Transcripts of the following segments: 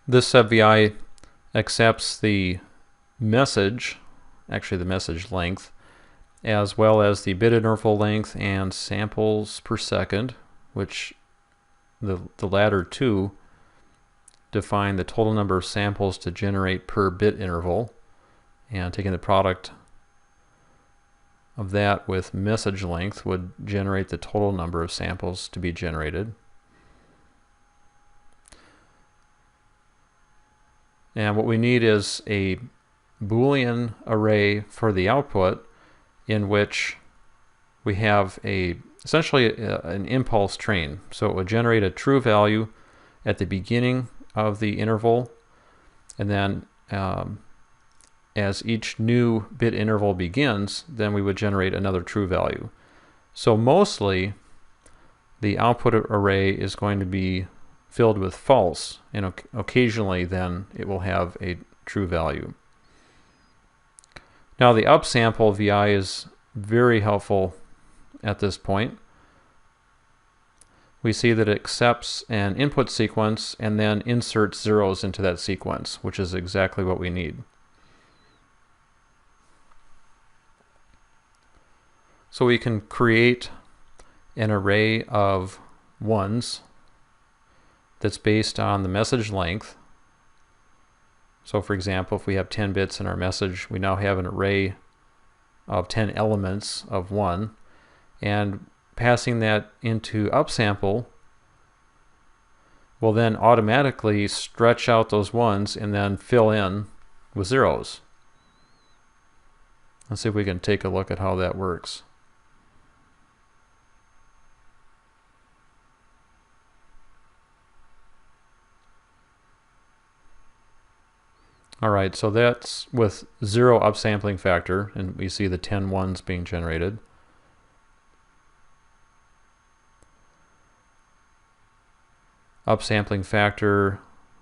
This subVI accepts the message, actually the message length, as well as the bit interval length and samples per second, which the latter two define the total number of samples to generate per bit interval, and taking the product of that with message length would generate the total number of samples to be generated. And what we need is a Boolean array for the output, in which we have essentially an impulse train. So it would generate a true value at the beginning of the interval, and then as each new bit interval begins, then we would generate another true value. So mostly the output array is going to be filled with false, and occasionally then it will have a true value. Now the upsample VI is very helpful at this point. We see that it accepts an input sequence and then inserts zeros into that sequence, which is exactly what we need. So we can create an array of ones that's based on the message length. So for example, if we have 10 bits in our message, we now have an array of 10 elements of 1, and passing that into upsample will then automatically stretch out those ones and then fill in with zeros. Let's see if we can take a look at how that works. Alright, so that's with 0 upsampling factor, and we see the 10 ones being generated. Upsampling factor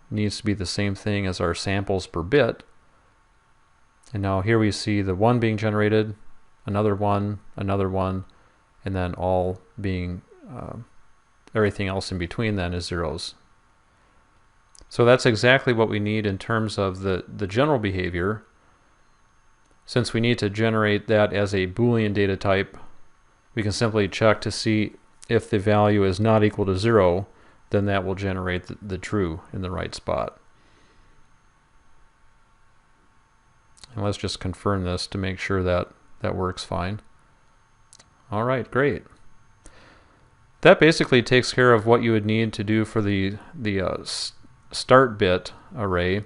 needs to be the same thing as our samples per bit. And now here we see the 1 being generated, another 1, and then all being, everything else in between then is zeros. So that's exactly what we need in terms of the general behavior. Since we need to generate that as a Boolean data type, we can simply check to see if the value is not equal to 0, then that will generate the true in the right spot. And let's just confirm this to make sure that that works fine. All right, great. That basically takes care of what you would need to do for the start bit array.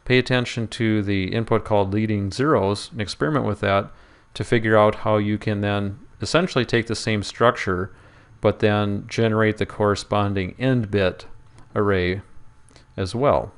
Pay attention to the input called leading zeros and experiment with that to figure out how you can then essentially take the same structure but then generate the corresponding end bit array as well.